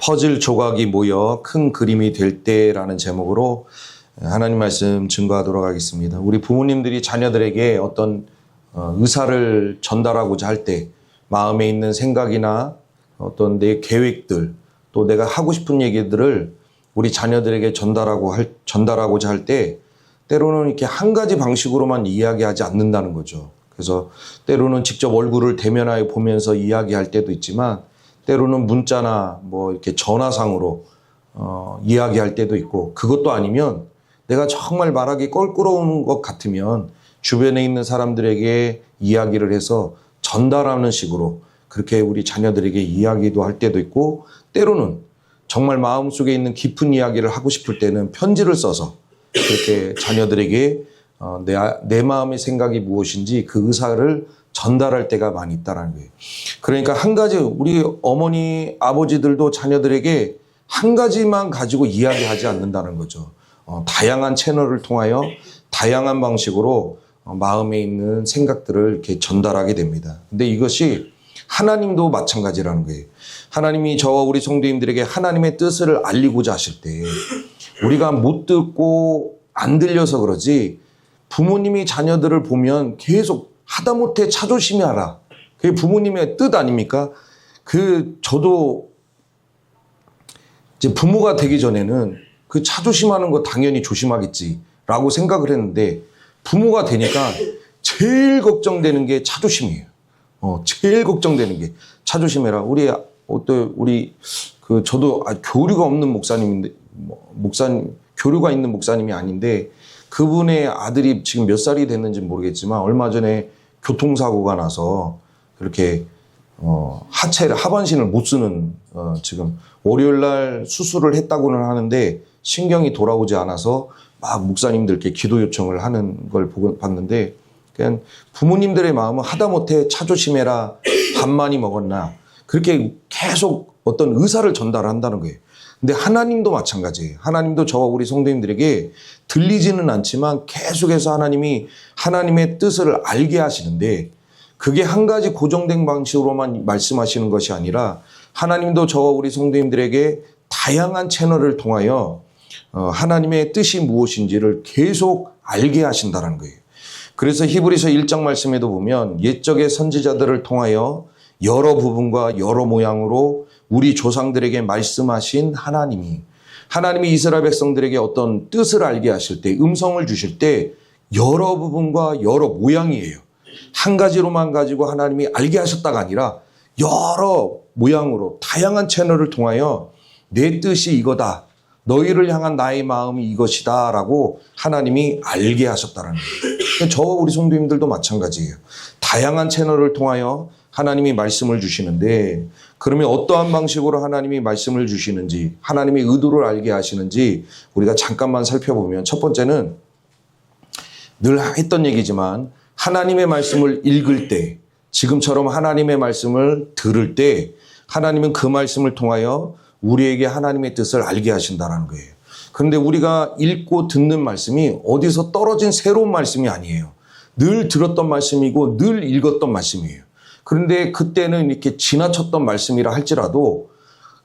퍼즐 조각이 모여 큰 그림이 될 때라는 제목으로 하나님 말씀 증거하도록 하겠습니다. 우리 부모님들이 자녀들에게 어떤 의사를 전달하고자 할 때 마음에 있는 생각이나 어떤 내 계획들 또 내가 하고 싶은 얘기들을 우리 자녀들에게 전달하고자 할 때 때로는 이렇게 한 가지 방식으로만 이야기하지 않는다는 거죠. 그래서 때로는 직접 얼굴을 대면하여 보면서 이야기할 때도 있지만 때로는 문자나 뭐 이렇게 전화상으로 이야기할 때도 있고, 그것도 아니면 내가 정말 말하기 껄끄러운 것 같으면 주변에 있는 사람들에게 이야기를 해서 전달하는 식으로 그렇게 우리 자녀들에게 이야기도 할 때도 있고, 때로는 정말 마음속에 있는 깊은 이야기를 하고 싶을 때는 편지를 써서 그렇게 자녀들에게 내 마음의 생각이 무엇인지 그 의사를 전달할 때가 많이 있다는 거예요. 그러니까 한 가지, 우리 어머니, 아버지들도 자녀들에게 한 가지만 가지고 이야기하지 않는다는 거죠. 다양한 채널을 통하여 다양한 방식으로 마음에 있는 생각들을 이렇게 전달하게 됩니다. 근데 이것이 하나님도 마찬가지라는 거예요. 하나님이 저와 우리 성도님들에게 하나님의 뜻을 알리고자 하실 때 우리가 못 듣고 안 들려서 그러지, 부모님이 자녀들을 보면 계속 하다못해 차조심히 하라. 그게 부모님의 뜻 아닙니까? 저도 이제 부모가 되기 전에는 그 차조심하는 거 당연히 조심하겠지라고 생각을 했는데, 부모가 되니까 제일 걱정되는 게 차조심이에요. 제일 걱정되는 게 차조심해라. 저도 교류가 없는 목사님인데, 교류가 있는 목사님이 아닌데, 그분의 아들이 지금 몇 살이 됐는지 모르겠지만 얼마 전에 교통사고가 나서 그렇게 하반신을 못 쓰는, 지금 월요일 날 수술을 했다고는 하는데 신경이 돌아오지 않아서 막 목사님들께 기도 요청을 하는 걸 봤는데, 그냥 부모님들의 마음은 하다못해 차조심해라, 밥 많이 먹었나, 그렇게 계속 어떤 의사를 전달한다는 거예요. 근데 하나님도 마찬가지예요. 하나님도 저와 우리 성도님들에게 들리지는 않지만 계속해서 하나님이 하나님의 뜻을 알게 하시는데, 그게 한 가지 고정된 방식으로만 말씀하시는 것이 아니라 하나님도 저와 우리 성도님들에게 다양한 채널을 통하여 하나님의 뜻이 무엇인지를 계속 알게 하신다는 거예요. 그래서 히브리서 1장 말씀에도 보면 옛적의 선지자들을 통하여 여러 부분과 여러 모양으로 우리 조상들에게 말씀하신 하나님이 이스라엘 백성들에게 어떤 뜻을 알게 하실 때, 음성을 주실 때 여러 부분과 여러 모양이에요. 한 가지로만 가지고 하나님이 알게 하셨다가 아니라 여러 모양으로 다양한 채널을 통하여 내 뜻이 이거다, 너희를 향한 나의 마음이 이것이다 라고 하나님이 알게 하셨다는 거예요. 저와 우리 성도님들도 마찬가지예요. 다양한 채널을 통하여 하나님이 말씀을 주시는데, 그러면 어떠한 방식으로 하나님이 말씀을 주시는지, 하나님의 의도를 알게 하시는지 우리가 잠깐만 살펴보면, 첫 번째는 늘 했던 얘기지만 하나님의 말씀을 읽을 때, 지금처럼 하나님의 말씀을 들을 때 하나님은 그 말씀을 통하여 우리에게 하나님의 뜻을 알게 하신다는 거예요. 그런데 우리가 읽고 듣는 말씀이 어디서 떨어진 새로운 말씀이 아니에요. 늘 들었던 말씀이고 늘 읽었던 말씀이에요. 그런데 그때는 이렇게 지나쳤던 말씀이라 할지라도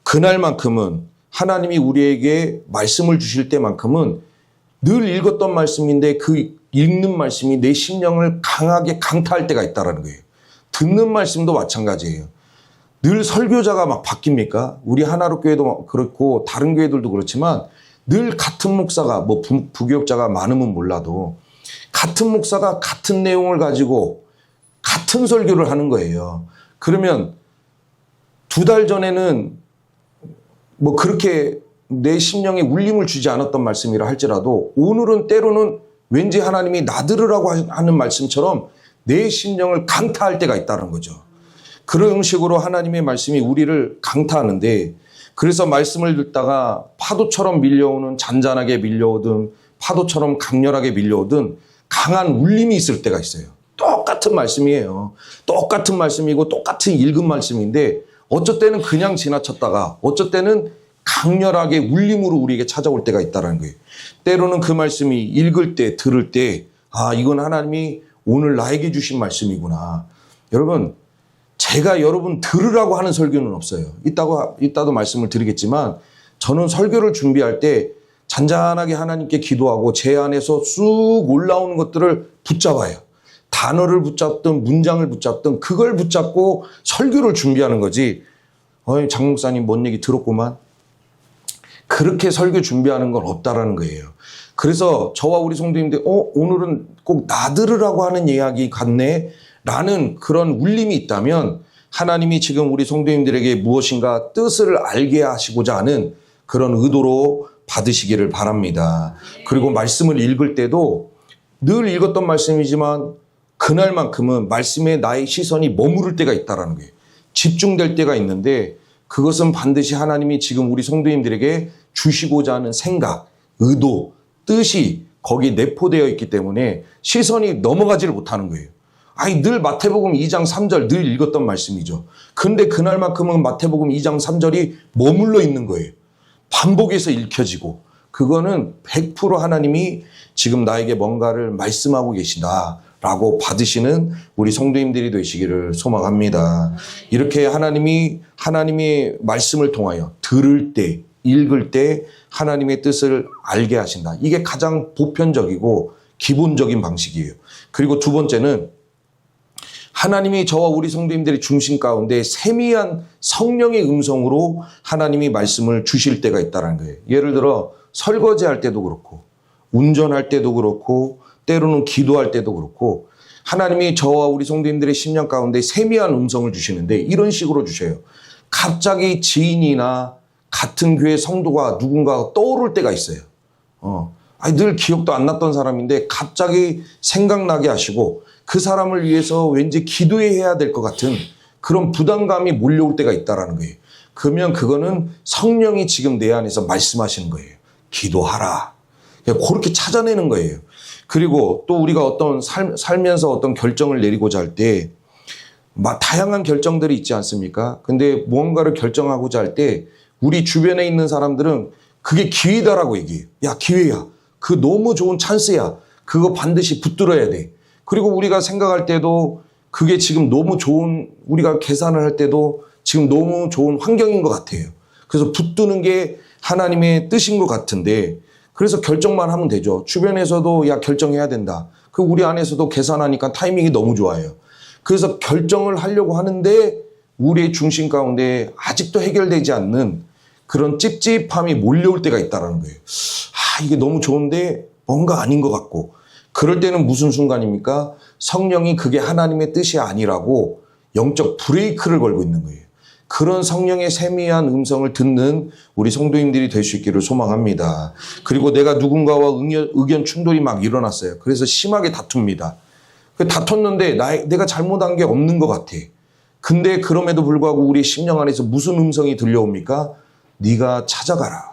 그날만큼은, 하나님이 우리에게 말씀을 주실 때만큼은 늘 읽었던 말씀인데 그 읽는 말씀이 내 심령을 강하게 강타할 때가 있다는 거예요. 듣는 말씀도 마찬가지예요. 늘 설교자가 막 바뀝니까? 우리 하나로 교회도 그렇고 다른 교회들도 그렇지만 늘 같은 목사가, 부교육자가 많으면 몰라도 같은 목사가 같은 내용을 가지고 같은 설교를 하는 거예요. 그러면 2달 전에는 그렇게 내 심령에 울림을 주지 않았던 말씀이라 할지라도 오늘은 때로는 왠지 하나님이 나들으라고 하는 말씀처럼 내 심령을 강타할 때가 있다는 거죠. 그런 식으로 하나님의 말씀이 우리를 강타하는데, 그래서 말씀을 듣다가 파도처럼 밀려오는, 잔잔하게 밀려오든 파도처럼 강렬하게 밀려오든 강한 울림이 있을 때가 있어요. 똑같은 말씀이에요. 똑같은 말씀이고 똑같은 읽은 말씀인데 어쩔 때는 그냥 지나쳤다가 어쩔 때는 강렬하게 울림으로 우리에게 찾아올 때가 있다는 거예요. 때로는 그 말씀이 읽을 때, 들을 때, 이건 하나님이 오늘 나에게 주신 말씀이구나. 여러분, 제가 여러분 들으라고 하는 설교는 없어요. 이따도 말씀을 드리겠지만 저는 설교를 준비할 때 잔잔하게 하나님께 기도하고 제 안에서 쑥 올라오는 것들을 붙잡아요. 단어를 붙잡든 문장을 붙잡든 그걸 붙잡고 설교를 준비하는 거지. 장 목사님 뭔 얘기 들었구만. 그렇게 설교 준비하는 건 없다라는 거예요. 그래서 저와 우리 성도님들 오늘은 꼭 나 들으라고 하는 이야기 같네 라는 그런 울림이 있다면 하나님이 지금 우리 성도님들에게 무엇인가 뜻을 알게 하시고자 하는 그런 의도로 받으시기를 바랍니다. 그리고 말씀을 읽을 때도 늘 읽었던 말씀이지만 그날만큼은 말씀에 나의 시선이 머무를 때가 있다는 거예요. 집중될 때가 있는데 그것은 반드시 하나님이 지금 우리 성도님들에게 주시고자 하는 생각, 의도, 뜻이 거기에 내포되어 있기 때문에 시선이 넘어가지를 못하는 거예요. 늘 마태복음 2장 3절 늘 읽었던 말씀이죠. 근데 그날만큼은 마태복음 2장 3절이 머물러 있는 거예요. 반복해서 읽혀지고 그거는 100% 하나님이 지금 나에게 뭔가를 말씀하고 계시다라고 받으시는 우리 성도님들이 되시기를 소망합니다. 이렇게 하나님의 말씀을 통하여 들을 때, 읽을 때 하나님의 뜻을 알게 하신다. 이게 가장 보편적이고 기본적인 방식이에요. 그리고 두 번째는 하나님이 저와 우리 성도님들의 중심 가운데 세미한 성령의 음성으로 하나님이 말씀을 주실 때가 있다는 거예요. 예를 들어 설거지할 때도 그렇고 운전할 때도 그렇고 때로는 기도할 때도 그렇고 하나님이 저와 우리 성도님들의 심령 가운데 세미한 음성을 주시는데 이런 식으로 주셔요. 갑자기 지인이나 같은 교회 성도가 누군가 떠오를 때가 있어요. 늘 기억도 안 났던 사람인데 갑자기 생각나게 하시고 그 사람을 위해서 왠지 기도해야 될 것 같은 그런 부담감이 몰려올 때가 있다라는 거예요. 그러면 그거는 성령이 지금 내 안에서 말씀하시는 거예요. 기도하라. 그렇게 찾아내는 거예요. 그리고 또 우리가 어떤 살면서 어떤 결정을 내리고자 할 때 다양한 결정들이 있지 않습니까? 근데 무언가를 결정하고자 할 때 우리 주변에 있는 사람들은 그게 기회다라고 얘기해요. 야, 기회야. 그 너무 좋은 찬스야. 그거 반드시 붙들어야 돼. 그리고 우리가 생각할 때도 그게 지금 너무 좋은, 우리가 계산을 할 때도 지금 너무 좋은 환경인 것 같아요. 그래서 붙드는 게 하나님의 뜻인 것 같은데 그래서 결정만 하면 되죠. 주변에서도 야, 결정해야 된다. 그 우리 안에서도 계산하니까 타이밍이 너무 좋아요. 그래서 결정을 하려고 하는데 우리의 중심 가운데 아직도 해결되지 않는 그런 찝찝함이 몰려올 때가 있다는 거예요. 이게 너무 좋은데 뭔가 아닌 것 같고 그럴 때는 무슨 순간입니까? 성령이 그게 하나님의 뜻이 아니라고 영적 브레이크를 걸고 있는 거예요. 그런 성령의 세미한 음성을 듣는 우리 성도님들이 될 수 있기를 소망합니다. 그리고 내가 누군가와 의견 충돌이 막 일어났어요. 그래서 심하게 다툽니다. 다퉜는데 내가 잘못한 게 없는 것 같아. 근데 그럼에도 불구하고 우리 심령 안에서 무슨 음성이 들려옵니까? 네가 찾아가라.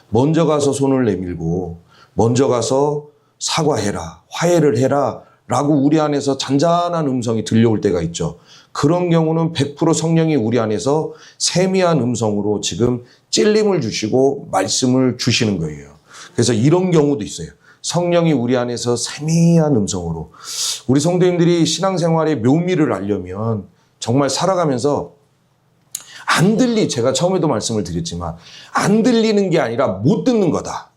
먼저 가서 손을 내밀고 먼저 가서 사과해라. 화해를 해라. 라고 우리 안에서 잔잔한 음성이 들려올 때가 있죠. 그런 경우는 100% 성령이 우리 안에서 세미한 음성으로 지금 찔림을 주시고 말씀을 주시는 거예요. 그래서 이런 경우도 있어요. 성령이 우리 안에서 세미한 음성으로 우리 성도님들이 신앙생활의 묘미를 알려면 정말 살아가면서 제가 처음에도 말씀을 드렸지만 안 들리는 게 아니라 못 듣는 거다.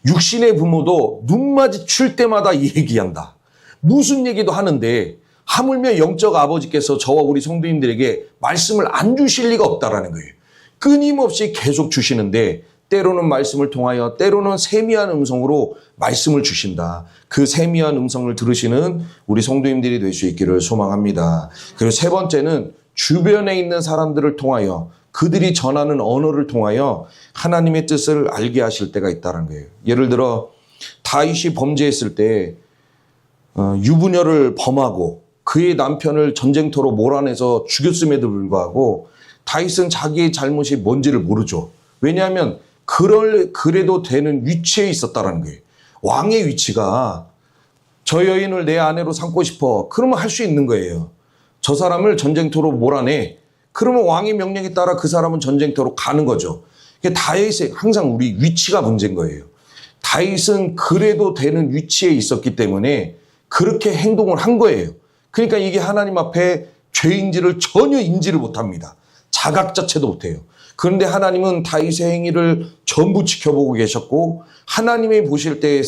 육신의 부모도 눈 마주칠 때마다 이 얘기한다. 무슨 얘기도 하는데 하물며 영적 아버지께서 저와 우리 성도님들에게 말씀을 안 주실 리가 없다라는 거예요. 끊임없이 계속 주시는데 때로는 말씀을 통하여 때로는 세미한 음성으로 말씀을 주신다. 그 세미한 음성을 들으시는 우리 성도님들이 될 수 있기를 소망합니다. 그리고 세 번째는 주변에 있는 사람들을 통하여 그들이 전하는 언어를 통하여 하나님의 뜻을 알게 하실 때가 있다는 거예요. 예를 들어 다윗이 범죄했을 때 유부녀를 범하고 그의 남편을 전쟁터로 몰아내서 죽였음에도 불구하고 다윗은 자기의 잘못이 뭔지를 모르죠. 왜냐하면 그래도 되는 위치에 있었다는 거예요. 왕의 위치가 저 여인을 내 아내로 삼고 싶어. 그러면 할 수 있는 거예요. 저 사람을 전쟁터로 몰아내. 그러면 왕의 명령에 따라 그 사람은 전쟁터로 가는 거죠. 다윗의 항상 우리 위치가 문제인 거예요. 다윗은 그래도 되는 위치에 있었기 때문에 그렇게 행동을 한 거예요. 그러니까 이게 하나님 앞에 죄인지를 전혀 인지를 못합니다. 자각 자체도 못해요. 그런데 하나님은 다윗의 행위를 전부 지켜보고 계셨고 하나님이 보실 때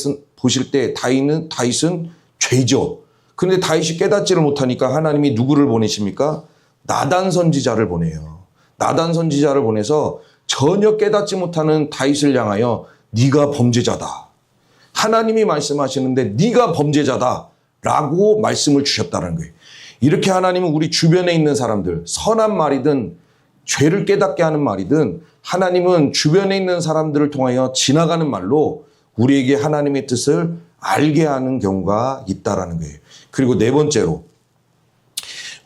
다윗은 죄죠. 그런데 다윗이 깨닫지를 못하니까 하나님이 누구를 보내십니까? 나단 선지자를 보내요. 나단 선지자를 보내서 전혀 깨닫지 못하는 다윗을 향하여 네가 범죄자다. 하나님이 말씀하시는데 네가 범죄자다 라고 말씀을 주셨다는 거예요. 이렇게 하나님은 우리 주변에 있는 사람들, 선한 말이든 죄를 깨닫게 하는 말이든 하나님은 주변에 있는 사람들을 통하여 지나가는 말로 우리에게 하나님의 뜻을 알게 하는 경우가 있다라는 거예요. 그리고 네 번째로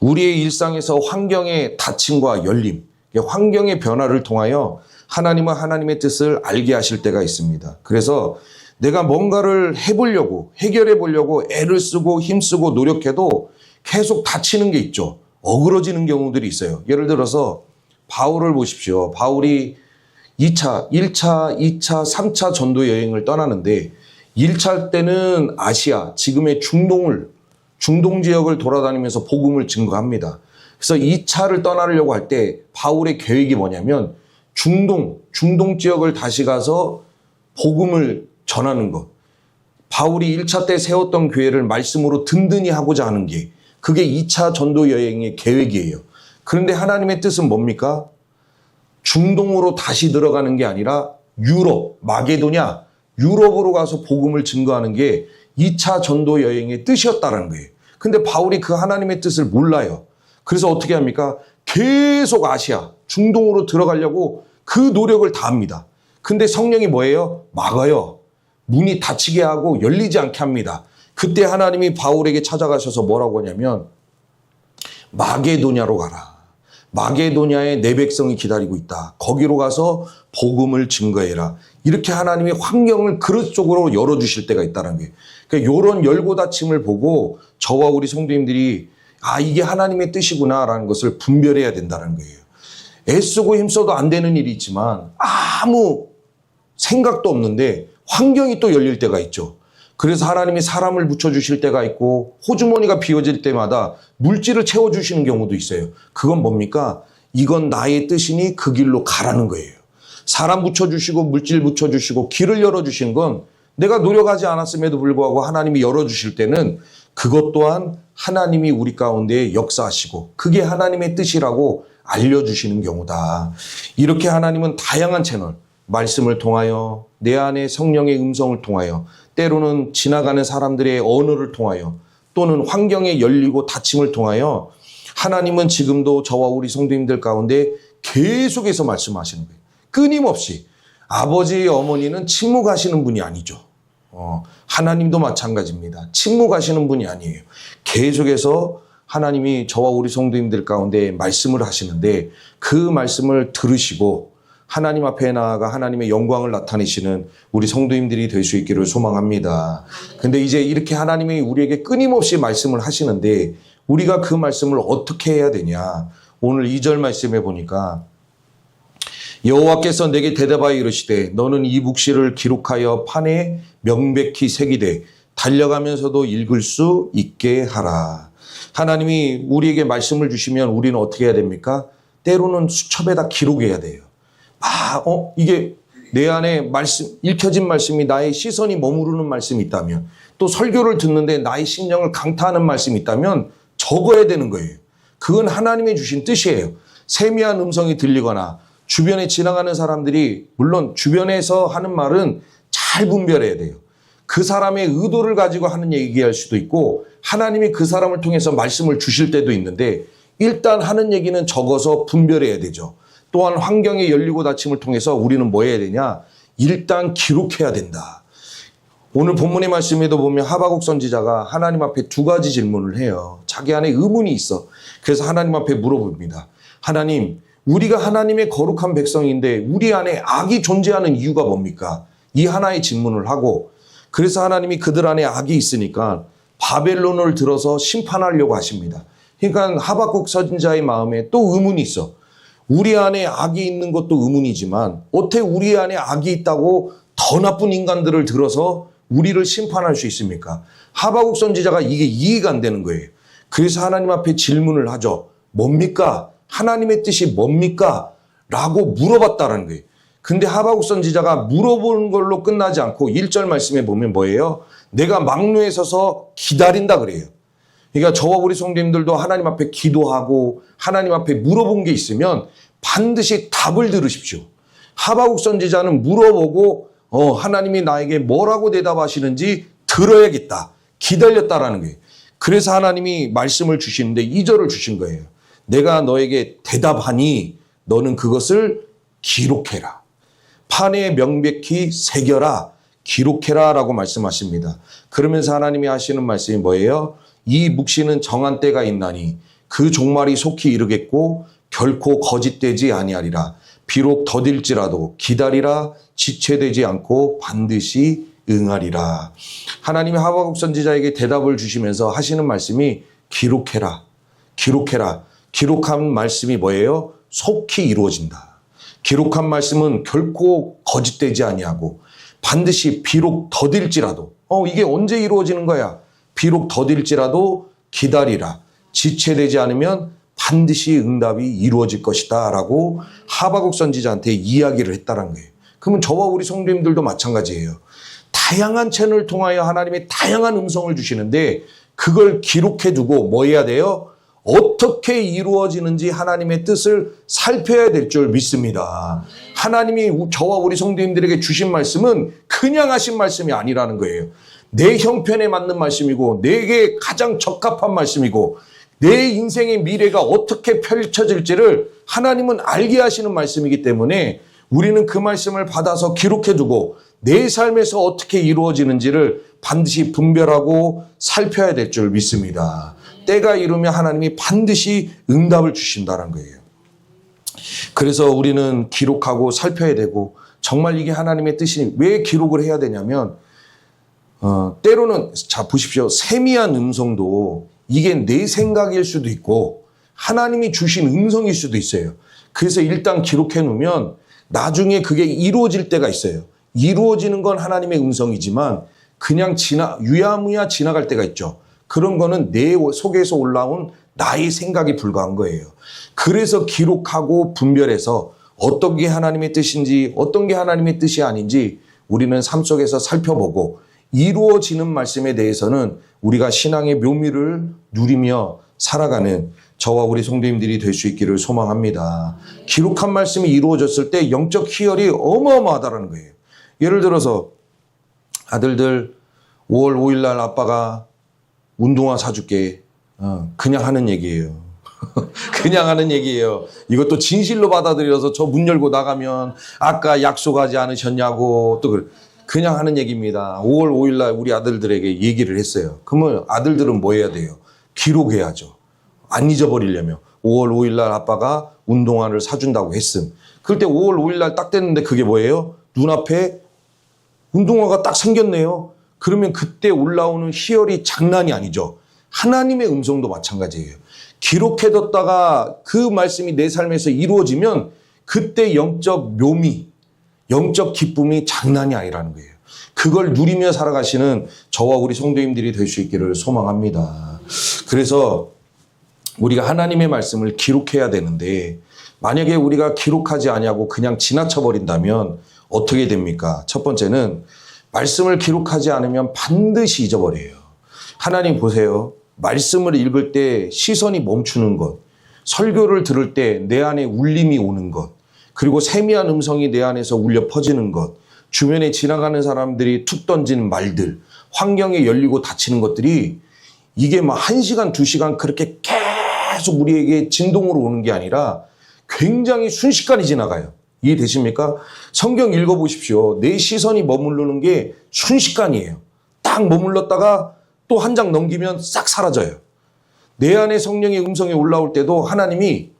우리의 일상에서 환경의 닫힘과 열림, 환경의 변화를 통하여 하나님은 하나님의 뜻을 알게 하실 때가 있습니다. 그래서 내가 뭔가를 해보려고 해결해 보려고 애를 쓰고 힘쓰고 노력해도 계속 다치는 게 있죠. 어그러지는 경우들이 있어요. 예를 들어서 바울을 보십시오. 바울이 1차, 2차, 3차 전도 여행을 떠나는데 1차 때는 아시아, 지금의 중동 지역을 돌아다니면서 복음을 증거합니다. 그래서 2차를 떠나려고 할 때 바울의 계획이 뭐냐면 중동 지역을 다시 가서 복음을 전하는 것. 바울이 1차 때 세웠던 교회를 말씀으로 든든히 하고자 하는 게 그게 2차 전도 여행의 계획이에요. 그런데 하나님의 뜻은 뭡니까? 중동으로 다시 들어가는 게 아니라 유럽, 마게도냐, 유럽으로 가서 복음을 증거하는 게 2차 전도 여행의 뜻이었다는 거예요. 근데 바울이 그 하나님의 뜻을 몰라요. 그래서 어떻게 합니까? 계속 아시아, 중동으로 들어가려고 그 노력을 다합니다. 근데 성령이 뭐예요? 막아요. 문이 닫히게 하고 열리지 않게 합니다. 그때 하나님이 바울에게 찾아가셔서 뭐라고 하냐면 마게도냐로 가라. 마게도냐에 내 백성이 기다리고 있다. 거기로 가서 복음을 증거해라. 이렇게 하나님이 환경을 그릇 쪽으로 열어주실 때가 있다는 거예요. 그러니까 이런 열고 닫힘을 보고 저와 우리 성도님들이 이게 하나님의 뜻이구나라는 것을 분별해야 된다는 거예요. 애쓰고 힘써도 안 되는 일이 있지만 아무 생각도 없는데 환경이 또 열릴 때가 있죠. 그래서 하나님이 사람을 붙여주실 때가 있고 호주머니가 비워질 때마다 물질을 채워주시는 경우도 있어요. 그건 뭡니까? 이건 나의 뜻이니 그 길로 가라는 거예요. 사람 붙여주시고 물질 붙여주시고 길을 열어주시는 건 내가 노력하지 않았음에도 불구하고 하나님이 열어주실 때는 그것 또한 하나님이 우리 가운데 역사하시고 그게 하나님의 뜻이라고 알려주시는 경우다. 이렇게 하나님은 다양한 채널, 말씀을 통하여 내 안에 성령의 음성을 통하여 때로는 지나가는 사람들의 언어를 통하여 또는 환경에 열리고 닫힘을 통하여 하나님은 지금도 저와 우리 성도님들 가운데 계속해서 말씀하시는 거예요. 끊임없이. 아버지, 어머니는 침묵하시는 분이 아니죠. 하나님도 마찬가지입니다. 침묵하시는 분이 아니에요. 계속해서 하나님이 저와 우리 성도님들 가운데 말씀을 하시는데 그 말씀을 들으시고 하나님 앞에 나아가 하나님의 영광을 나타내시는 우리 성도님들이 될 수 있기를 소망합니다. 근데 이제 이렇게 하나님이 우리에게 끊임없이 말씀을 하시는데 우리가 그 말씀을 어떻게 해야 되냐. 오늘 2절 말씀에 보니까 여호와께서 내게 대답하여 이르시되 너는 이 묵시를 기록하여 판에 명백히 새기되 달려가면서도 읽을 수 있게 하라. 하나님이 우리에게 말씀을 주시면 우리는 어떻게 해야 됩니까? 때로는 수첩에다 기록해야 돼요. 이게 내 안에 읽혀진 말씀이 나의 시선이 머무르는 말씀이 있다면 또 설교를 듣는데 나의 심령을 강타하는 말씀이 있다면 적어야 되는 거예요. 그건 하나님이 주신 뜻이에요. 세미한 음성이 들리거나 주변에 지나가는 사람들이 물론 주변에서 하는 말은 잘 분별해야 돼요. 그 사람의 의도를 가지고 하는 얘기할 수도 있고 하나님이 그 사람을 통해서 말씀을 주실 때도 있는데 일단 하는 얘기는 적어서 분별해야 되죠. 또한 환경에 열리고 닫힘을 통해서 우리는 뭐 해야 되냐? 일단 기록해야 된다. 오늘 본문의 말씀에도 보면 하박국 선지자가 하나님 앞에 두 가지 질문을 해요. 자기 안에 의문이 있어. 그래서 하나님 앞에 물어봅니다. 하나님, 우리가 하나님의 거룩한 백성인데 우리 안에 악이 존재하는 이유가 뭡니까? 이 하나의 질문을 하고 그래서 하나님이 그들 안에 악이 있으니까 바벨론을 들어서 심판하려고 하십니다. 그러니까 하박국 선지자의 마음에 또 의문이 있어. 우리 안에 악이 있는 것도 의문이지만 어떻게 우리 안에 악이 있다고 더 나쁜 인간들을 들어서 우리를 심판할 수 있습니까? 하박국 선지자가 이게 이해가 안 되는 거예요. 그래서 하나님 앞에 질문을 하죠. 뭡니까? 하나님의 뜻이 뭡니까? 라고 물어봤다는 거예요. 근데 하박국 선지자가 물어보는 걸로 끝나지 않고 1절 말씀에 보면 뭐예요? 내가 망루에 서서 기다린다 그래요. 그러니까 저와 우리 성도님들도 하나님 앞에 기도하고 하나님 앞에 물어본 게 있으면 반드시 답을 들으십시오. 하박국 선지자는 물어보고 하나님이 나에게 뭐라고 대답하시는지 들어야겠다. 기다렸다라는 거예요. 그래서 하나님이 말씀을 주시는데 2절을 주신 거예요. 내가 너에게 대답하니 너는 그것을 기록해라. 판에 명백히 새겨라. 기록해라 라고 말씀하십니다. 그러면서 하나님이 하시는 말씀이 뭐예요? 이 묵시는 정한 때가 있나니 그 종말이 속히 이르겠고 결코 거짓되지 아니하리라. 비록 더딜지라도 기다리라. 지체되지 않고 반드시 응하리라. 하나님이 하박국 선지자에게 대답을 주시면서 하시는 말씀이 기록해라. 기록해라. 기록한 말씀이 뭐예요? 속히 이루어진다. 기록한 말씀은 결코 거짓되지 아니하고 반드시 비록 더딜지라도 이게 언제 이루어지는 거야? 비록 더딜지라도 기다리라. 지체되지 않으면 반드시 응답이 이루어질 것이다 라고 하박국 선지자한테 이야기를 했다는 거예요. 그러면 저와 우리 성도님들도 마찬가지예요. 다양한 채널을 통하여 하나님의 다양한 음성을 주시는데 그걸 기록해 두고 뭐 해야 돼요? 어떻게 이루어지는지 하나님의 뜻을 살펴야 될 줄 믿습니다. 하나님이 저와 우리 성도님들에게 주신 말씀은 그냥 하신 말씀이 아니라는 거예요. 내 형편에 맞는 말씀이고 내게 가장 적합한 말씀이고 내 인생의 미래가 어떻게 펼쳐질지를 하나님은 알게 하시는 말씀이기 때문에 우리는 그 말씀을 받아서 기록해두고 내 삶에서 어떻게 이루어지는지를 반드시 분별하고 살펴야 될 줄 믿습니다. 때가 이르면 하나님이 반드시 응답을 주신다는 거예요. 그래서 우리는 기록하고 살펴야 되고 정말 이게 하나님의 뜻이 왜 기록을 해야 되냐면 때로는 자 보십시오. 세미한 음성도 이게 내 생각일 수도 있고 하나님이 주신 음성일 수도 있어요. 그래서 일단 기록해 놓으면 나중에 그게 이루어질 때가 있어요. 이루어지는 건 하나님의 음성이지만 그냥 유야무야 지나갈 때가 있죠. 그런 거는 내 속에서 올라온 나의 생각이 불과한 거예요. 그래서 기록하고 분별해서 어떤 게 하나님의 뜻인지 어떤 게 하나님의 뜻이 아닌지 우리는 삶 속에서 살펴보고 이루어지는 말씀에 대해서는 우리가 신앙의 묘미를 누리며 살아가는 저와 우리 성도님들이 될 수 있기를 소망합니다. 기록한 말씀이 이루어졌을 때 영적 희열이 어마어마하다는 거예요. 예를 들어서 아들들 5월 5일 날 아빠가 운동화 사줄게. 그냥 하는 얘기예요. 그냥 하는 얘기예요. 이것도 진실로 받아들여서 저 문 열고 나가면 아까 약속하지 않으셨냐고 또 그냥 하는 얘기입니다. 5월 5일 날 우리 아들들에게 얘기를 했어요. 그러면 아들들은 뭐 해야 돼요? 기록해야죠. 안 잊어버리려면 5월 5일 날 아빠가 운동화를 사준다고 했음. 그럴 때 5월 5일 날 딱 됐는데 그게 뭐예요? 눈앞에 운동화가 딱 생겼네요. 그러면 그때 올라오는 희열이 장난이 아니죠. 하나님의 음성도 마찬가지예요. 기록해뒀다가 그 말씀이 내 삶에서 이루어지면 그때 영적 묘미, 영적 기쁨이 장난이 아니라는 거예요. 그걸 누리며 살아가시는 저와 우리 성도님들이 될 수 있기를 소망합니다. 그래서 우리가 하나님의 말씀을 기록해야 되는데 만약에 우리가 기록하지 아니하고 그냥 지나쳐 버린다면 어떻게 됩니까? 첫 번째는 말씀을 기록하지 않으면 반드시 잊어버려요. 하나님 보세요. 말씀을 읽을 때 시선이 멈추는 것, 설교를 들을 때 내 안에 울림이 오는 것, 그리고 세미한 음성이 내 안에서 울려 퍼지는 것, 주변에 지나가는 사람들이 툭 던지는 말들, 환경에 열리고 닫히는 것들이 이게 막 1시간, 2시간 그렇게 계속 우리에게 진동으로 오는 게 아니라 굉장히 순식간에 지나가요. 이해되십니까? 성경 읽어보십시오. 내 시선이 머무르는 게 순식간이에요. 딱 머물렀다가 또 한 장 넘기면 싹 사라져요. 내 안에 성령의 음성이 올라올 때도 하나님이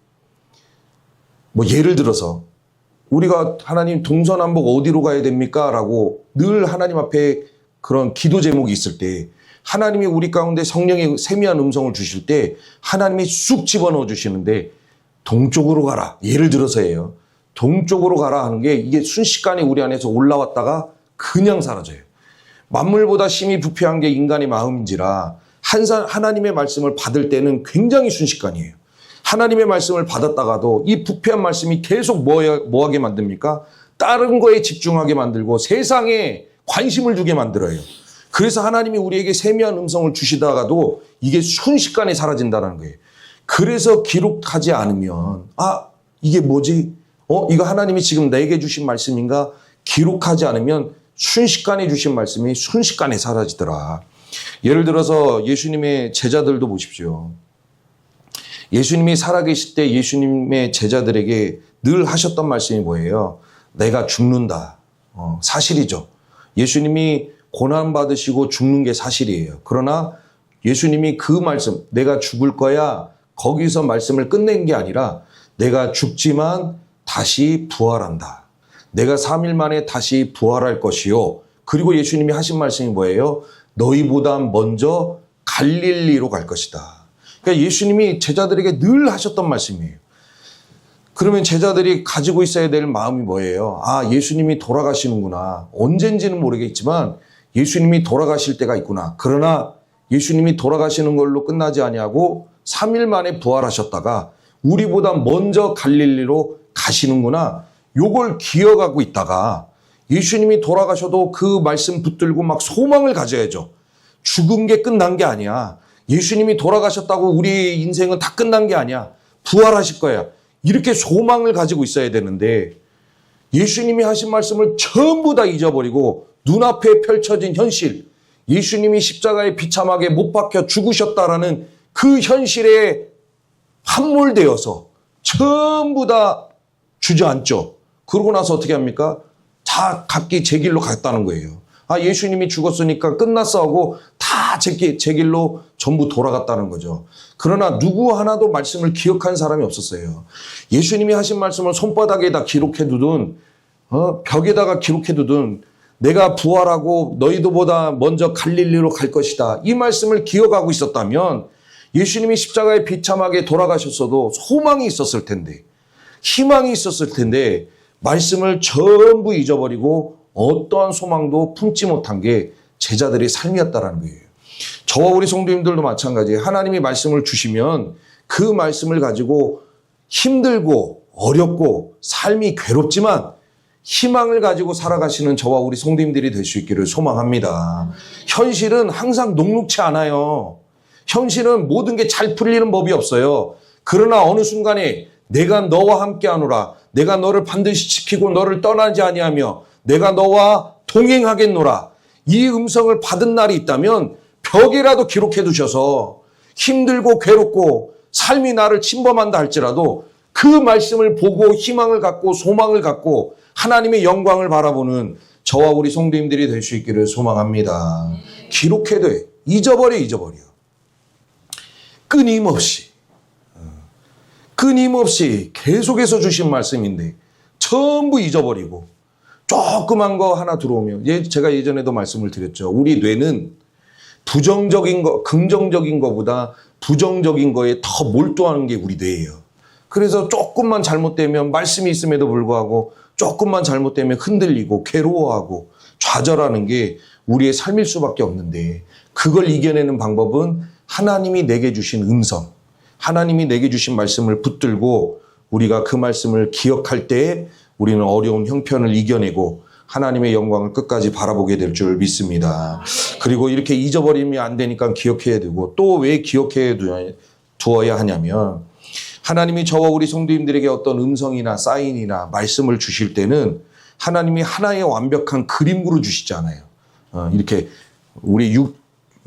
뭐 예를 들어서 우리가 하나님 동서남북 어디로 가야 됩니까? 라고 늘 하나님 앞에 그런 기도 제목이 있을 때 하나님이 우리 가운데 성령의 세미한 음성을 주실 때 하나님이 쑥 집어넣어 주시는데 동쪽으로 가라. 예를 들어서예요. 동쪽으로 가라 하는 게 이게 순식간에 우리 안에서 올라왔다가 그냥 사라져요. 만물보다 심히 부패한 게 인간의 마음인지라 하나님의 말씀을 받을 때는 굉장히 순식간이에요. 하나님의 말씀을 받았다가도 이 부패한 말씀이 계속 뭐하게 만듭니까? 다른 거에 집중하게 만들고 세상에 관심을 두게 만들어요. 그래서 하나님이 우리에게 세미한 음성을 주시다가도 이게 순식간에 사라진다는 거예요. 그래서 기록하지 않으면 이게 뭐지? 이거 하나님이 지금 내게 주신 말씀인가? 기록하지 않으면 순식간에 주신 말씀이 순식간에 사라지더라. 예를 들어서 예수님의 제자들도 보십시오. 예수님이 살아계실 때 예수님의 제자들에게 늘 하셨던 말씀이 뭐예요? 내가 죽는다. 사실이죠. 예수님이 고난받으시고 죽는 게 사실이에요. 그러나 예수님이 그 말씀, 내가 죽을 거야, 거기서 말씀을 끝낸 게 아니라 내가 죽지만 다시 부활한다. 내가 3일 만에 다시 부활할 것이요. 그리고 예수님이 하신 말씀이 뭐예요? 너희보다 먼저 갈릴리로 갈 것이다. 그러니까 예수님이 제자들에게 늘 하셨던 말씀이에요. 그러면 제자들이 가지고 있어야 될 마음이 뭐예요? 예수님이 돌아가시는구나. 언젠지는 모르겠지만 예수님이 돌아가실 때가 있구나. 그러나 예수님이 돌아가시는 걸로 끝나지 아니하고 3일 만에 부활하셨다가 우리보다 먼저 갈릴리로 가시는구나. 요걸 기억하고 있다가 예수님이 돌아가셔도 그 말씀 붙들고 막 소망을 가져야죠. 죽은 게 끝난 게 아니야. 예수님이 돌아가셨다고 우리 인생은 다 끝난 게 아니야. 부활하실 거야. 이렇게 소망을 가지고 있어야 되는데 예수님이 하신 말씀을 전부 다 잊어버리고 눈앞에 펼쳐진 현실, 예수님이 십자가에 비참하게 못 박혀 죽으셨다라는 그 현실에 함몰되어서 전부 다 주저앉죠. 그러고 나서 어떻게 합니까? 다 각기 제 길로 갔다는 거예요. 예수님이 죽었으니까 끝났어 하고 다 제 길로 전부 돌아갔다는 거죠. 그러나 누구 하나도 말씀을 기억한 사람이 없었어요. 예수님이 하신 말씀을 손바닥에다 기록해두든 벽에다가 기록해두든 내가 부활하고 너희들보다 먼저 갈릴리로 갈 것이다. 이 말씀을 기억하고 있었다면 예수님이 십자가에 비참하게 돌아가셨어도 소망이 있었을 텐데, 희망이 있었을 텐데 말씀을 전부 잊어버리고 어떠한 소망도 품지 못한 게 제자들의 삶이었다라는 거예요. 저와 우리 성도님들도 마찬가지예요. 하나님이 말씀을 주시면 그 말씀을 가지고 힘들고 어렵고 삶이 괴롭지만 희망을 가지고 살아가시는 저와 우리 성도님들이 될 수 있기를 소망합니다. 현실은 항상 녹록치 않아요. 현실은 모든 게 잘 풀리는 법이 없어요. 그러나 어느 순간에 내가 너와 함께하노라. 내가 너를 반드시 지키고 너를 떠나지 아니하며 내가 너와 동행하겠노라. 이 음성을 받은 날이 있다면 벽에라도 기록해 두셔서 힘들고 괴롭고 삶이 나를 침범한다 할지라도 그 말씀을 보고 희망을 갖고 소망을 갖고 하나님의 영광을 바라보는 저와 우리 성도님들이 될 수 있기를 소망합니다. 기록해둬. 잊어버려. 끊임없이 계속해서 주신 말씀인데 전부 잊어버리고 조그만 거 하나 들어오면 제가 예전에도 말씀을 드렸죠. 우리 뇌는 부정적인 거, 긍정적인 거보다 부정적인 거에 더 몰두하는 게 우리 뇌예요. 그래서 조금만 잘못되면 말씀이 있음에도 불구하고 조금만 잘못되면 흔들리고 괴로워하고 좌절하는 게 우리의 삶일 수밖에 없는데 그걸 이겨내는 방법은 하나님이 내게 주신 음성, 하나님이 내게 주신 말씀을 붙들고 우리가 그 말씀을 기억할 때 우리는 어려운 형편을 이겨내고 하나님의 영광을 끝까지 바라보게 될 줄 믿습니다. 그리고 이렇게 잊어버리면 안 되니까 기억해야 되고 또 왜 기억해 두어야 하냐면 하나님이 저와 우리 성도님들에게 어떤 음성이나 사인이나 말씀을 주실 때는 하나님이 하나의 완벽한 그림으로 주시잖아요. 이렇게 우리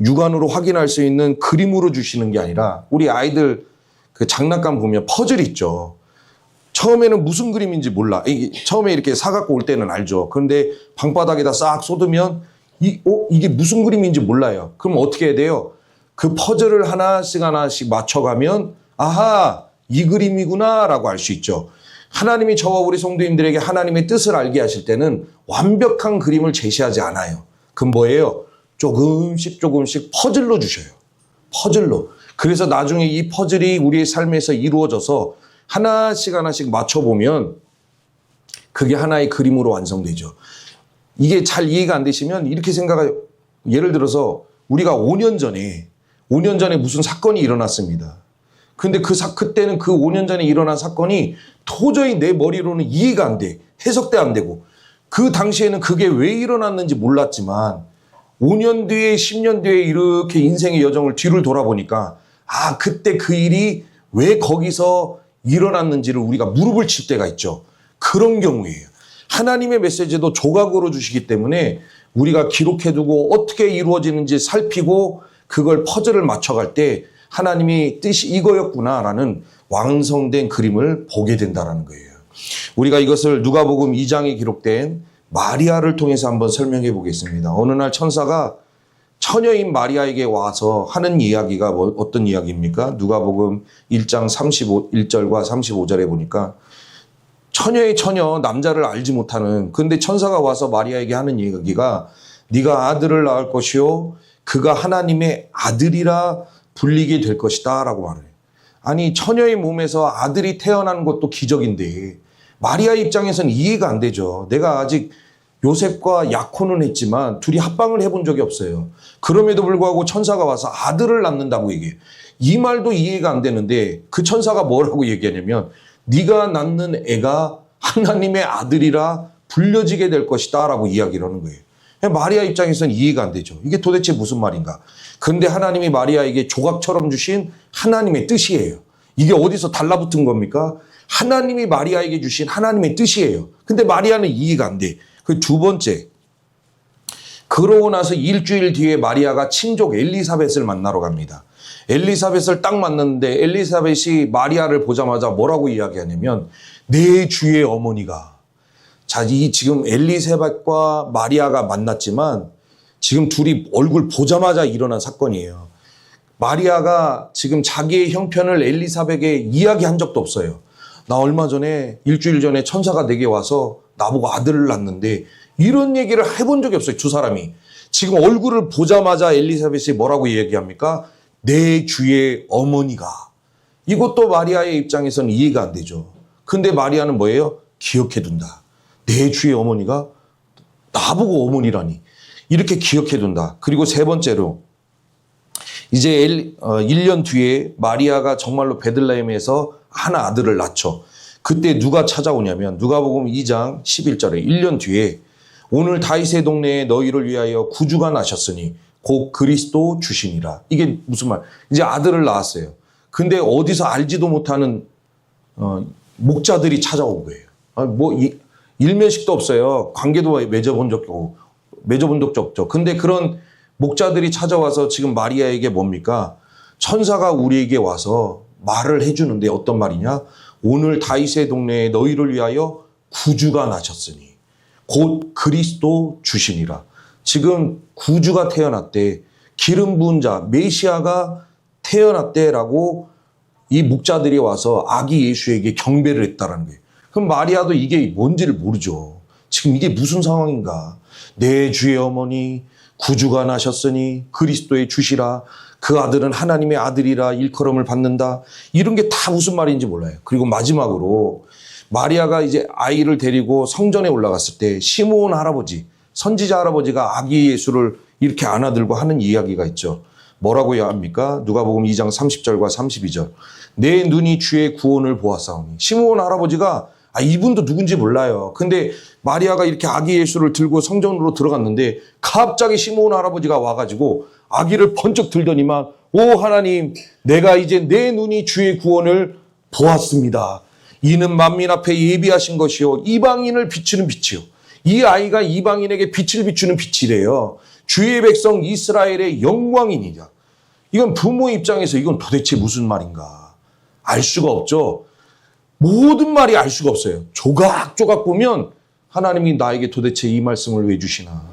육안으로 확인할 수 있는 그림으로 주시는 게 아니라 우리 아이들 그 장난감 보면 퍼즐 있죠. 처음에는 무슨 그림인지 몰라. 처음에 이렇게 사갖고 올 때는 알죠. 그런데 방바닥에다 싹 쏟으면 이게 무슨 그림인지 몰라요. 그럼 어떻게 해야 돼요? 그 퍼즐을 하나씩 맞춰가면 아하 이 그림이구나 라고 알 수 있죠. 하나님이 저와 우리 성도님들에게 하나님의 뜻을 알게 하실 때는 완벽한 그림을 제시하지 않아요. 그건 뭐예요? 조금씩 퍼즐로 주셔요. 퍼즐로. 그래서 나중에 이 퍼즐이 우리의 삶에서 이루어져서 하나씩 맞춰보면 그게 하나의 그림으로 완성되죠. 이게 잘 이해가 안 되시면 이렇게 생각해요. 예를 들어서 우리가 5년 전에 5년 전에 무슨 사건이 일어났습니다. 근데 그때는 그 5년 전에 일어난 사건이 도저히 내 머리로는 이해가 안 돼. 해석도 안 되고. 그 당시에는 그게 왜 일어났는지 몰랐지만 5년 뒤에 10년 뒤에 이렇게 인생의 여정을 뒤를 돌아보니까 아, 그때 그 일이 왜 거기서 일어났는지를 우리가 무릎을 칠 때가 있죠. 그런 경우에요. 하나님의 메시지도 조각으로 주시기 때문에 우리가 기록해두고 어떻게 이루어지는지 살피고 그걸 퍼즐을 맞춰갈 때 하나님이 뜻이 이거였구나라는 완성된 그림을 보게 된다는 거예요. 우리가 이것을 누가복음 2장에 기록된 마리아를 통해서 한번 설명해 보겠습니다. 어느 날 천사가 처녀인 마리아에게 와서 하는 이야기가 어떤 이야기입니까? 누가복음 1장 1절과 35절에 보니까 처녀의 처녀, 남자를 알지 못하는, 근데 천사가 와서 마리아에게 하는 이야기가 네가 아들을 낳을 것이요 그가 하나님의 아들이라 불리게 될 것이다 라고 말해요. 아니, 처녀의 몸에서 아들이 태어나는 것도 기적인데 마리아 입장에서는 이해가 안 되죠. 내가 아직 요셉과 약혼은 했지만 둘이 합방을 해본 적이 없어요. 그럼에도 불구하고 천사가 와서 아들을 낳는다고 얘기해요. 이 말도 이해가 안 되는데 그 천사가 뭐라고 얘기하냐면 네가 낳는 애가 하나님의 아들이라 불려지게 될 것이다 라고 이야기를 하는 거예요. 마리아 입장에서는 이해가 안 되죠. 이게 도대체 무슨 말인가. 그런데 하나님이 마리아에게 조각처럼 주신 하나님의 뜻이에요. 이게 어디서 달라붙은 겁니까? 하나님이 마리아에게 주신 하나님의 뜻이에요. 근데 마리아는 이해가 안 돼. 그 두 번째, 그러고 나서 일주일 뒤에 마리아가 친족 엘리사벳을 만나러 갑니다. 엘리사벳을 딱 만났는데 엘리사벳이 마리아를 보자마자 뭐라고 이야기하냐면 내 주의 어머니가. 자, 이 지금 엘리사벳과 마리아가 만났지만 지금 둘이 얼굴 보자마자 일어난 사건이에요. 마리아가 지금 자기의 형편을 엘리사벳에게 이야기한 적도 없어요. 나 얼마 전에 일주일 전에 천사가 내게 와서 나보고 아들을 낳는데 이런 얘기를 해본 적이 없어요. 두 사람이. 지금 얼굴을 보자마자 엘리사벳이 뭐라고 얘기합니까? 내 주의 어머니가. 이것도 마리아의 입장에서는 이해가 안 되죠. 근데 마리아는 뭐예요? 기억해둔다. 내 주의 어머니가 나보고 어머니라니. 이렇게 기억해둔다. 그리고 세 번째로 이제 1년 뒤에 마리아가 정말로 베들레헴에서 한 아들을 낳죠. 그때 누가 찾아오냐면 누가복음 2장 11절에 1년 뒤에 오늘 다윗의 동네에 너희를 위하여 구주가 나셨으니 곧 그리스도 주시니라. 이게 무슨 말? 이제 아들을 낳았어요. 근데 어디서 알지도 못하는 목자들이 찾아온 거예요. 일면식도 없어요. 관계도 맺어본 적도 없죠. 근데 그런 목자들이 찾아와서 지금 마리아에게 뭡니까? 천사가 우리에게 와서 말을 해주는데 어떤 말이냐? 오늘 다윗의 동네에 너희를 위하여 구주가 나셨으니 곧 그리스도 주시니라. 지금 구주가 태어났대. 기름 부은 자 메시아가 태어났대라고 이 목자들이 와서 아기 예수에게 경배를 했다라는 거예요. 그럼 마리아도 이게 뭔지를 모르죠. 지금 이게 무슨 상황인가? 내 주의 어머니 구주가 나셨으니 그리스도의 주시라. 그 아들은 하나님의 아들이라 일컬음을 받는다. 이런 게 다 무슨 말인지 몰라요. 그리고 마지막으로 마리아가 이제 아이를 데리고 성전에 올라갔을 때 시므온 할아버지, 선지자 할아버지가 아기 예수를 이렇게 안아들고 하는 이야기가 있죠. 뭐라고 합니까? 누가복음 2장 30절과 32절. 내 눈이 주의 구원을 보았사오니. 시므온 할아버지가 이분도 누군지 몰라요. 근데 마리아가 이렇게 아기 예수를 들고 성전으로 들어갔는데 갑자기 시므온 할아버지가 와가지고 아기를 번쩍 들더니만 오 하나님, 내가 이제 내 눈이 주의 구원을 보았습니다. 이는 만민 앞에 예비하신 것이요 이방인을 비추는 빛이요. 이 아이가 이방인에게 빛을 비추는 빛이래요. 주의 백성 이스라엘의 영광이니라. 이건 부모 입장에서 이건 도대체 무슨 말인가? 알 수가 없죠. 모든 말이 알 수가 없어요. 조각조각 보면 하나님이 나에게 도대체 이 말씀을 왜 주시나?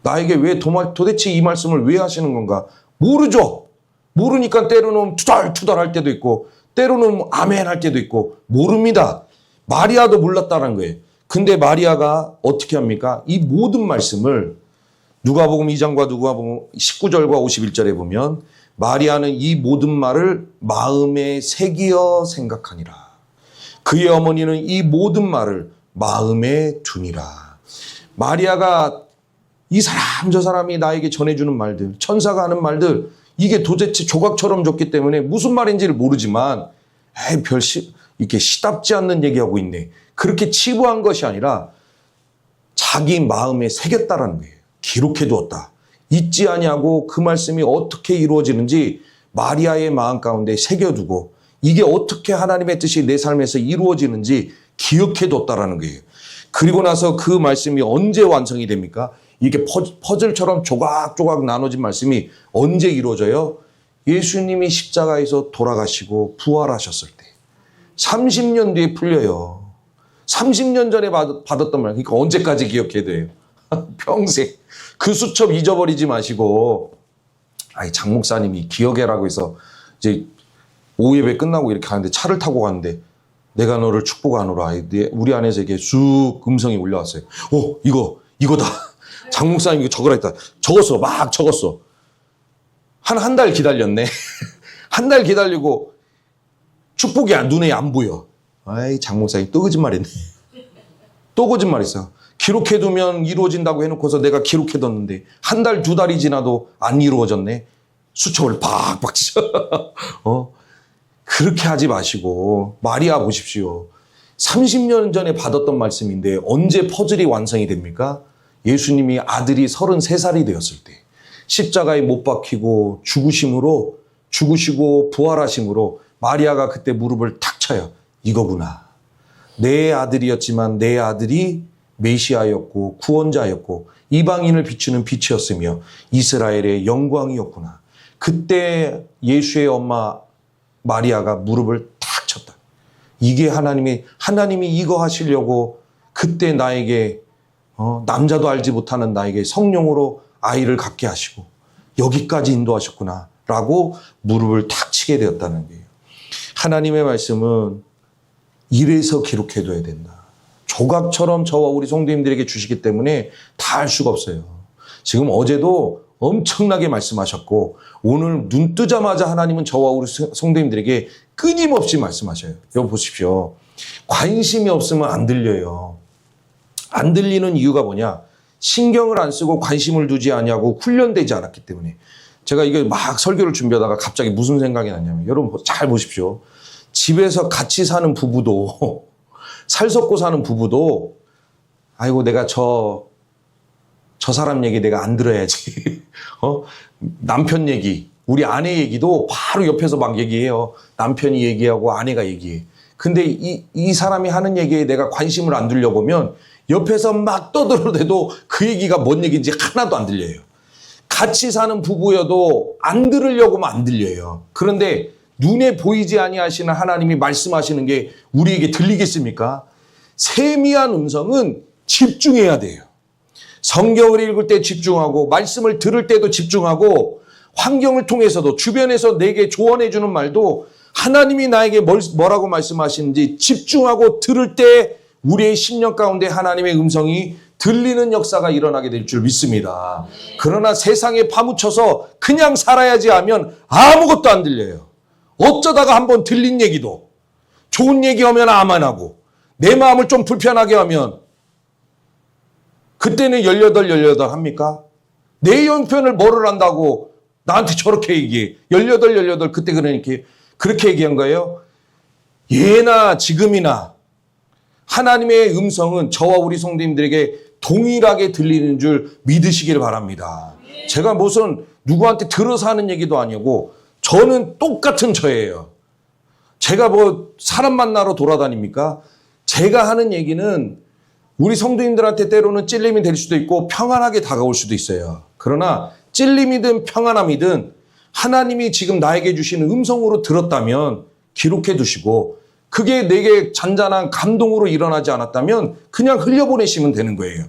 나에게 왜 도대체 이 말씀을 왜 하시는 건가? 모르죠. 모르니까 때로는 투덜투덜 할 때도 있고 때로는 아멘 할 때도 있고 모릅니다. 마리아도 몰랐다는 거예요. 근데 마리아가 어떻게 합니까? 이 모든 말씀을 누가복음 2장과 누가복음 19절과 51절에 보면 마리아는 이 모든 말을 마음에 새기어 생각하니라. 그의 어머니는 이 모든 말을 마음에 두니라. 마리아가 이 사람 저 사람이 나에게 전해주는 말들, 천사가 하는 말들, 이게 도대체 조각처럼 줬기 때문에 무슨 말인지를 모르지만 이렇게 시답지 않는 얘기하고 있네. 그렇게 치부한 것이 아니라 자기 마음에 새겼다라는 거예요. 기록해 두었다. 잊지 아니하고 그 말씀이 어떻게 이루어지는지 마리아의 마음 가운데 새겨두고 이게 어떻게 하나님의 뜻이 내 삶에서 이루어지는지 기억해 뒀다라는 거예요. 그리고 나서 그 말씀이 언제 완성이 됩니까? 이게 퍼즐처럼 조각조각 나눠진 말씀이 언제 이루어져요? 예수님이 십자가에서 돌아가시고 부활하셨을 때 30년 뒤에 풀려요. 30년 전에 받았던 말, 그러니까 언제까지 기억해야 돼요? 평생. 그 수첩 잊어버리지 마시고, 장 목사님이 기억해라고 해서 이제 오예배 끝나고 이렇게 가는데 차를 타고 가는데 내가 너를 축복하노라. 우리 안에서 이게 쑥 음성이 올라왔어요. 이거다. 장 목사님 이거 적으라 했다. 적었어. 막 적었어. 한 달 기다렸네. 한 달 기다리고 축복이 눈에 안 보여. 장 목사님 또 거짓말했네. 또 거짓말했어. 기록해두면 이루어진다고 해놓고서 내가 기록해뒀는데 한 달, 두 달이 지나도 안 이루어졌네. 수첩을 박박 찢어. 그렇게 하지 마시고 마리아 보십시오. 30년 전에 받았던 말씀인데 언제 퍼즐이 완성이 됩니까? 예수님이 아들이 33살이 되었을 때 십자가에 못 박히고 죽으시고 부활하심으로 마리아가 그때 무릎을 탁 쳐요. 이거구나. 내 아들이었지만 내 아들이 메시아였고 구원자였고 이방인을 비추는 빛이었으며 이스라엘의 영광이었구나. 그때 예수의 엄마 마리아가 무릎을 탁 쳤다. 이게 하나님이 이거 하시려고 그때 나에게 남자도 알지 못하는 나에게 성령으로 아이를 갖게 하시고 여기까지 인도하셨구나 라고 무릎을 탁 치게 되었다는 거예요. 하나님의 말씀은 이래서 기록해둬야 된다. 조각처럼 저와 우리 성도님들에게 주시기 때문에 다 알 수가 없어요. 지금 어제도 엄청나게 말씀하셨고 오늘 눈 뜨자마자 하나님은 저와 우리 성도님들에게 끊임없이 말씀하셔요. 여기 보십시오. 관심이 없으면 안 들려요. 안 들리는 이유가 뭐냐? 신경을 안 쓰고 관심을 두지 아니하고 훈련되지 않았기 때문에. 제가 이게 막 설교를 준비하다가 갑자기 무슨 생각이 났냐면 여러분 잘 보십시오. 집에서 같이 사는 부부도 살섞고 사는 부부도 아이고 내가 저 사람 얘기 내가 안 들어야지. 남편 얘기, 우리 아내 얘기도 바로 옆에서 막 얘기해요. 남편이 얘기하고 아내가 얘기해. 근데 이 사람이 하는 얘기에 내가 관심을 안 두려고 보면 옆에서 막 떠들어대도 그 얘기가 뭔 얘기인지 하나도 안 들려요. 같이 사는 부부여도 안 들으려고 하면 안 들려요. 그런데 눈에 보이지 아니하시는 하나님이 말씀하시는 게 우리에게 들리겠습니까? 세미한 음성은 집중해야 돼요. 성경을 읽을 때 집중하고 말씀을 들을 때도 집중하고 환경을 통해서도 주변에서 내게 조언해 주는 말도 하나님이 나에게 뭐라고 말씀하시는지 집중하고 들을 때 우리의 심령 가운데 하나님의 음성이 들리는 역사가 일어나게 될 줄 믿습니다. 그러나 세상에 파묻혀서 그냥 살아야지 하면 아무것도 안 들려요. 어쩌다가 한번 들린 얘기도 좋은 얘기하면 아만 하고 내 마음을 좀 불편하게 하면 그때는 18 합니까? 내 형편을 뭐를 한다고 나한테 저렇게 얘기해. 18 그때 그렇게 얘기한 거예요. 예나 지금이나 하나님의 음성은 저와 우리 성도님들에게 동일하게 들리는 줄 믿으시길 바랍니다. 제가 무슨 누구한테 들어서 하는 얘기도 아니고 저는 똑같은 저예요. 제가 뭐 사람 만나러 돌아다닙니까? 제가 하는 얘기는 우리 성도님들한테 때로는 찔림이 될 수도 있고 평안하게 다가올 수도 있어요. 그러나 찔림이든 평안함이든 하나님이 지금 나에게 주시는 음성으로 들었다면 기록해 두시고 그게 내게 잔잔한 감동으로 일어나지 않았다면 그냥 흘려보내시면 되는 거예요.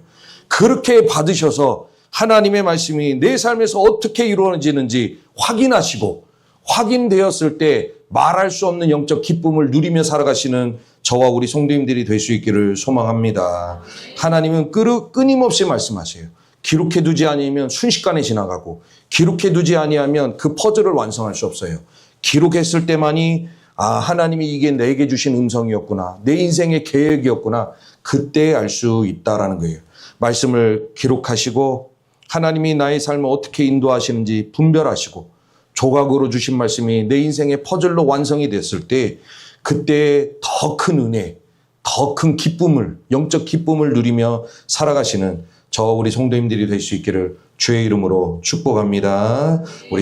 그렇게 받으셔서 하나님의 말씀이 내 삶에서 어떻게 이루어지는지 확인하시고 확인되었을 때 말할 수 없는 영적 기쁨을 누리며 살아가시는 저와 우리 성도님들이 될 수 있기를 소망합니다. 하나님은 끊임없이 말씀하세요. 기록해두지 아니하면 순식간에 지나가고 기록해두지 아니하면 그 퍼즐을 완성할 수 없어요. 기록했을 때만이 하나님이 이게 내게 주신 음성이었구나. 내 인생의 계획이었구나. 그때 알 수 있다라는 거예요. 말씀을 기록하시고 하나님이 나의 삶을 어떻게 인도하시는지 분별하시고 조각으로 주신 말씀이 내 인생의 퍼즐로 완성이 됐을 때 그때 더 큰 은혜, 더 큰 기쁨을, 영적 기쁨을 누리며 살아가시는 저 우리 성도님들이 될 수 있기를 주의 이름으로 축복합니다. 우리